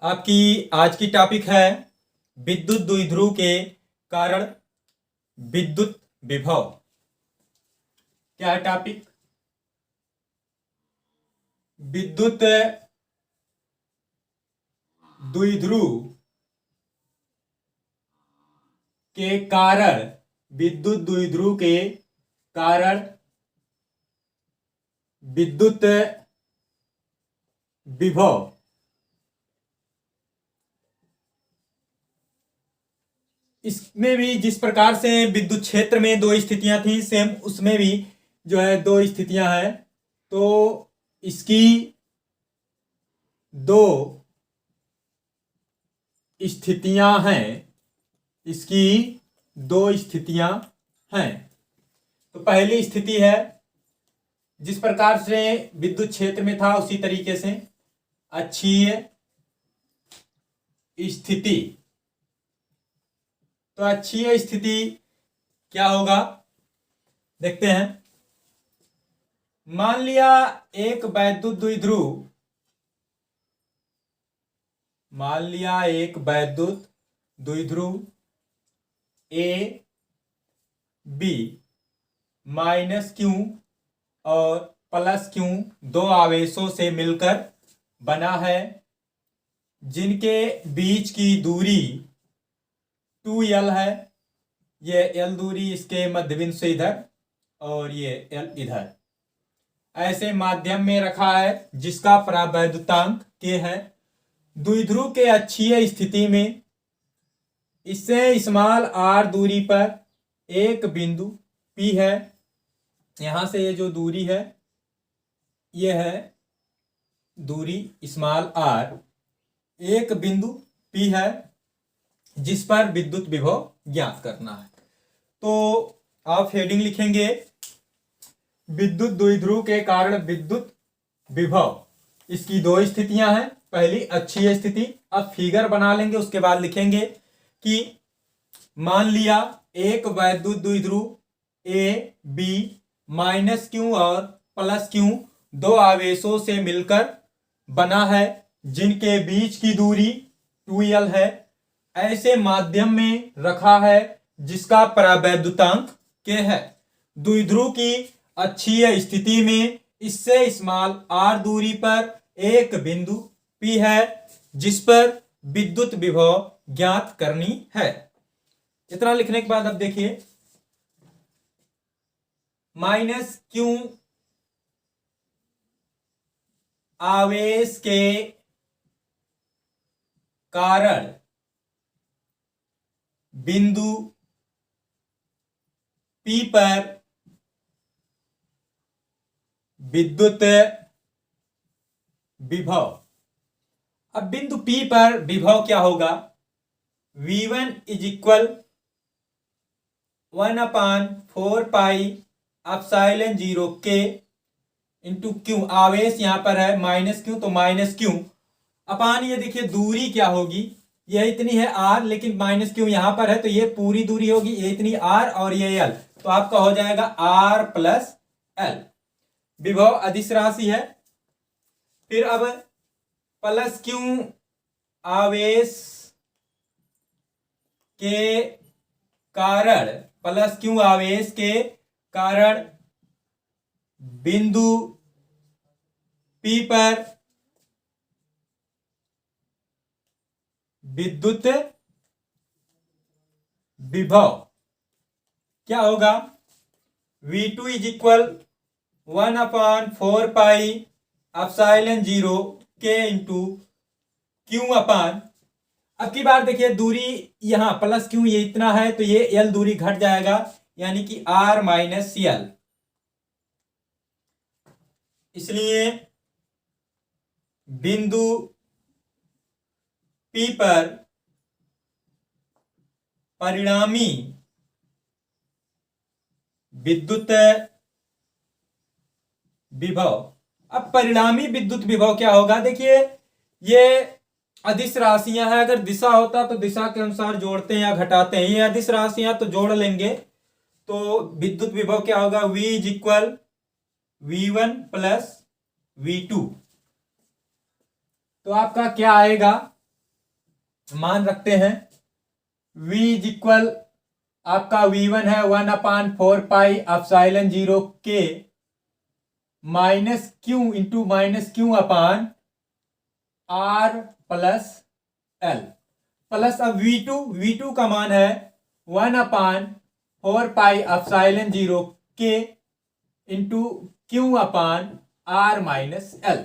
आपकी आज की टॉपिक है विद्युत द्विध्रुव के कारण विद्युत विभव। क्या है टॉपिक? विद्युत द्विध्रुव के कारण विद्युत द्विध्रुव के कारण विद्युत विभव। इसमें भी जिस प्रकार से विद्युत क्षेत्र में दो स्थितियां थी, सेम उसमें भी जो है दो स्थितियां हैं। तो इसकी दो स्थितियां हैं, इसकी दो स्थितियां हैं। तो पहली स्थिति है जिस प्रकार से विद्युत क्षेत्र में था उसी तरीके से अक्षीय स्थिति। तो अक्षीय स्थिति क्या होगा देखते हैं। मान लिया एक वैद्युत द्विध्रुव ए बी माइनस क्यू और प्लस क्यू दो आवेशों से मिलकर बना है, जिनके बीच की दूरी 2L है। ये L दूरी इसके मध्य बिंदु से इधर और ये L इधर ऐसे माध्यम में रखा है, जिसका परावैद्युतांक K है। द्विध्रुव के अक्षीय स्थिति में इससे स्मॉल r दूरी पर एक बिंदु P है। यहां से ये जो दूरी है ये है दूरी स्मॉल r, एक बिंदु P है जिस पर विद्युत विभव ज्ञात करना है। तो आप हेडिंग लिखेंगे विद्युत द्विध्रुव के कारण विद्युत विभव। इसकी दो स्थितियां हैं, पहली अक्षीय स्थिति। अब फिगर बना लेंगे, उसके बाद लिखेंगे कि मान लिया एक वैद्युत द्विध्रुव ए बी माइनस क्यू और प्लस क्यू दो आवेशों से मिलकर बना है, जिनके बीच की दूरी 2L है। ऐसे माध्यम में रखा है जिसका परावैद्युतांक K है। द्विध्रुव की अक्षीय स्थिति में इससे स्मॉल r दूरी पर एक बिंदु P है, जिस पर विद्युत विभव ज्ञात करनी है। इतना लिखने के बाद अब देखिए माइनस क्यू आवेश के कारण बिंदु P पर विद्युत विभव। अब बिंदु P पर विभव क्या होगा? V1 is equal 1/4 pi epsilon 0 K into Q. आवेश यहां पर है माइनस क्यू, तो माइनस क्यू अपान ये देखिए दूरी क्या होगी, ये इतनी है r, लेकिन माइनस क्यू यहां पर है तो ये पूरी दूरी होगी, ये इतनी r और ये l, तो आपका हो जाएगा r प्लस l। विभव अदिश राशि है। फिर अब प्लस क्यू आवेश के कारण, प्लस क्यू आवेश के कारण बिंदु P पर विद्युत विभव क्या होगा? V2 is equal 1/4 pi epsilon 0 K into Q upon. अब की बार देखिए दूरी यहां प्लस क्यू ये इतना है तो ये L दूरी घट जाएगा, यानी कि R माइनस L। इसलिए बिंदु P पर परिणामी विद्युत विभव। अब परिणामी विद्युत विभव क्या होगा? देखिए ये अदिश राशियां हैं, अगर दिशा होता तो दिशा के अनुसार जोड़ते हैं या घटाते हैं, ये अदिश राशियां तो जोड़ लेंगे। तो विद्युत विभव क्या होगा? V is equal V1 plus V2। तो आपका क्या आएगा? मान रखते हैं v इज इक्वल आपका v1 है 1/4 pi epsilon 0 K minus Q into minus Q upon r plus l plus अब v2 का मान है 1/4 पाई एप्सिलॉन 0 के into Q upon r minus l।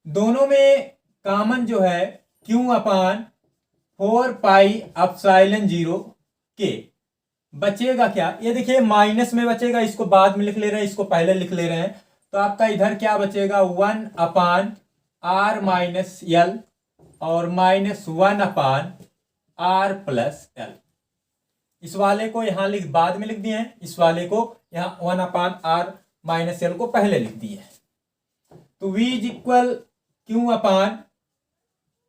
दोनों में कॉमन जो है क्यू अपान 4 पाई एप्सिलॉन 0 के, बचेगा क्या, ये देखिए माइनस में बचेगा, इसको बाद में लिख ले रहे हैं, इसको पहले लिख ले रहे हैं, तो आपका इधर क्या बचेगा 1/r माइनस l और माइनस 1/r प्लस l। इस वाले को यहां बाद में लिख दिए हैं, इस वाले को यहां 1/r माइनस l को पहले लिख दिए हैं। तो v is equal Q upon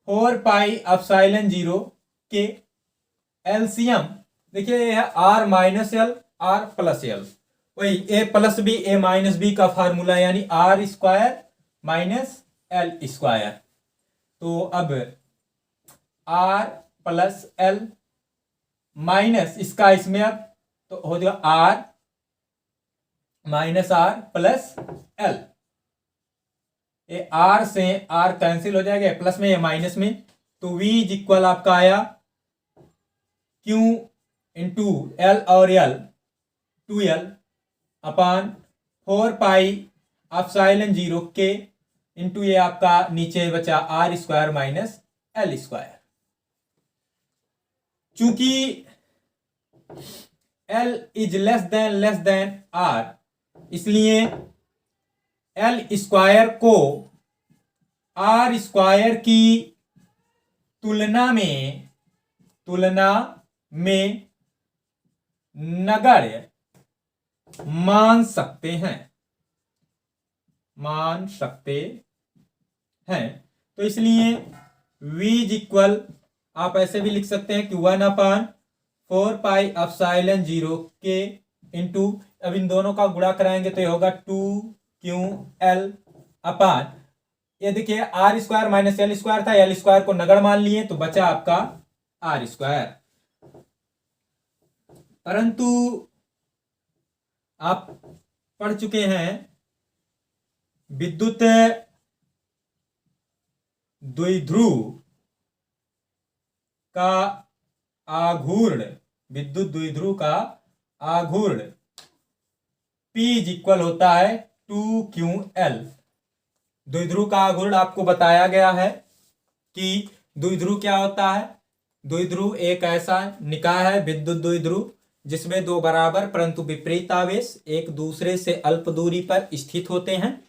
4 pi epsilon 0 के एलसीएम देखिए यह है r minus l r plus l, वही a plus b a minus b का फार्मूला यानी r square minus l square. तो अब r प्लस l माइनस इसका इसमें अब तो हो जाएगा r minus r plus l, ये r से r कैंसिल हो जाएगा, प्लस में या माइनस में, तो v इज इक्वल आपका आया q इंटू l और l 2l अपान 4 पाई एप्सिलॉन 0 के इंटू ये आपका नीचे बचा r square minus l square. चूंकि l is less than r, इसलिए l स्क्वायर को r स्क्वायर की तुलना में नगण्य मान सकते हैं। तो इसलिए v इज इक्वल आप ऐसे भी लिख सकते हैं कि 1/4 पाई एप्सिलॉन 0 के इंटू, अब इन दोनों का गुणा कराएंगे तो ये होगा 2ql अपान, ये देखिए r square minus l square था, l स्क्वायर को नगण्य मान लिए तो बचा आपका r स्क्वायर। परंतु आप पढ़ चुके हैं विद्युत द्विध्रुव का आघूर्ण, विद्युत द्विध्रुव का आघूर्ण P इज इक्वल होता है 2ql। द्विध्रुव का आघूर्ण आपको बताया गया है कि द्विध्रुव क्या होता है। द्विध्रुव एक ऐसा निकाय है विद्युत द्विध्रुव जिसमें दो बराबर परंतु विपरीत आवेश एक दूसरे से अल्प दूरी पर स्थित होते हैं।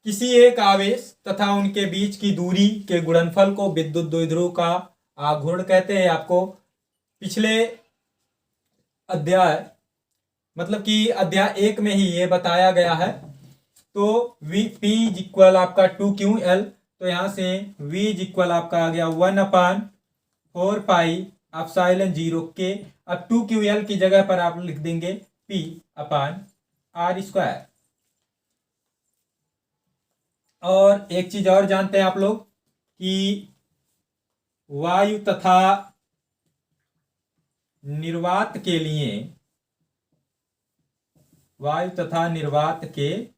किसी एक आवेश तथा उनके बीच की दूरी के गुणनफल को विद्युत द्विध्रुव का आघूर्ण कहते हैं। आपको पिछले अध्याय मतलब कि अध्याय 1 में ही ये बताया गया है। तो P इज इक्वल आपका 2ql, तो यहां से V इज इक्वल आपका आ गया 1/4 पाई एप्सिलॉन 0 के। अब 2ql की जगह पर आप लिख देंगे P अपान r स्क्वायर। और एक चीज और जानते हैं आप लोग कि वायु तथा निर्वात के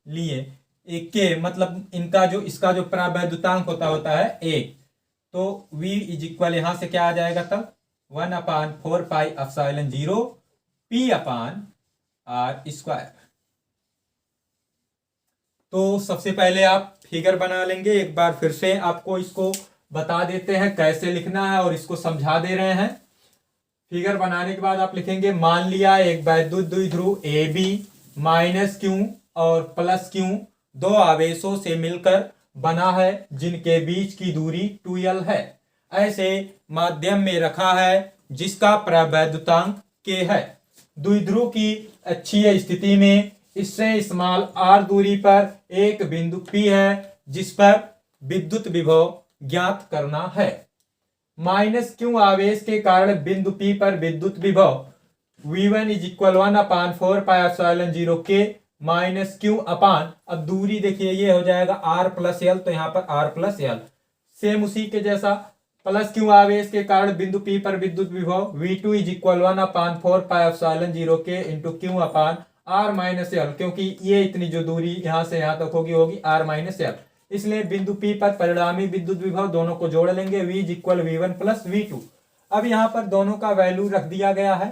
लिए एक के मतलब इनका जो इसका जो परावैद्युतांक होता है 1, तो V इज इक्वल यहां से क्या आ जाएगा तब 1/4 पाई एप्सिलॉन 0 P अपान r स्क्वायर। तो सबसे पहले आप फिगर बना लेंगे, एक बार फिर से आपको इसको बता देते हैं कैसे लिखना है और इसको समझा दे रहे हैं। फिगर बनाने के बाद आप लिखेंगे मान लिया एक वैद्युत द्विध्रुव AB माइनस Q और प्लस Q दो आवेशों से मिलकर बना है जिनके बीच की दूरी 2l है। ऐसे माध्यम में रखा है जिसका परावैद्युतांक k है। द्विध्रुव की अक्षीय स्थिति में इससे स्मॉल r दूरी पर एक बिंदु P है जिस पर विद्युत विभव ज्ञात करना है। माइनस Q आवेश के कारण बिंदु P पर विद्युत विभव V1 is equal 1/4 pi epsilon 0 K minus Q अपान, अब दूरी देखिए ये हो जाएगा r प्लस l, तो यहाँ पर r प्लस l सेम उसी के जैसा प्लस क्यू आवेश के कारण बिंदु P पर विद्युत विभव V2 इज इक्वल 1/4 के into Q upon R minus L, क्योंकि ये इतनी जो दूरी यहाँ से यहाँ तक होगी R माइनस एल, इसलिए बिंदु P पर परिणामी विद्युत विभव दोनों को जोड़ लेंगे V is equal V1 plus V2। अब यहाँ पर दोनों का वैल्यू रख दिया गया है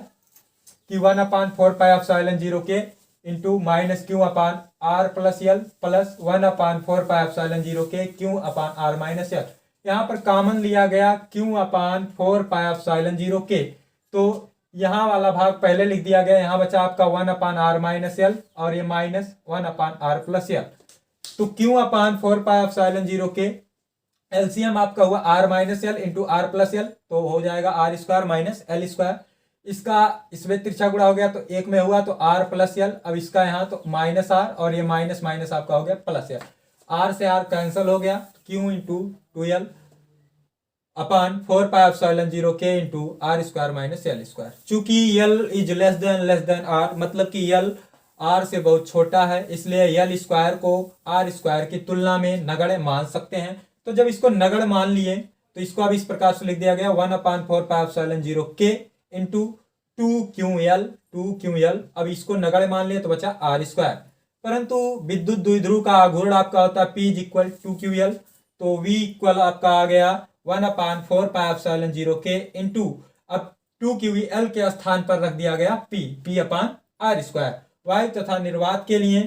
कि 1/4 के into minus Q upon R plus L plus 1/4 के Q upon R minus L. यहाँ पर कॉमन लिया गया क्यू अपान 4 के, तो यहाँ वाला भाग पहले लिख दिया गया, यहाँ बचा आपका 1/R माइनस एल और ये माइनस 1/R प्लस एल। तो क्यू अपान 4 के एलसीएम आपका हुआ R minus L into R plus L, तो हो जाएगा R square minus L square. इसका इसमें तिरछा गुणा हो गया तो एक में हुआ तो R प्लस एल, अब इसका यहाँ तो माइनस R और ये माइनस माइनस आपका हो गया प्लस एल, R से R कैंसिल हो गया, क्यू इंटू 2L अपान 4 के into R square minus L square. चूंकि L is less than R, मतलब कि L R से बहुत छोटा है, इसलिए L स्क्वायर को R स्क्वायर की तुलना में नगण्य मान सकते हैं। तो जब इसको नगण्य मान लिए तो इसको अब इस प्रकार से लिख दिया गया 1/4 के इंटू 2QL। अब इसको नगण्य मान लिए तो बचा R स्क्वायर, परंतु विद्युत द्विध्रुव का आघूर्ण आपका होता है P इज इक्वल 2QL, तो V इक्वल आपका आ गया 1/4 के इंटू अब 2QL के स्थान पर रख दिया गया P अपान R स्क्वायर। वायु तथा निर्वात के लिए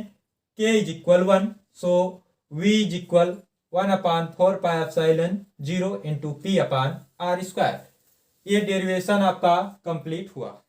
K is equal 1, so V is equal 1/4 into P upon R square. ये डेरिवेशन आपका कंप्लीट हुआ।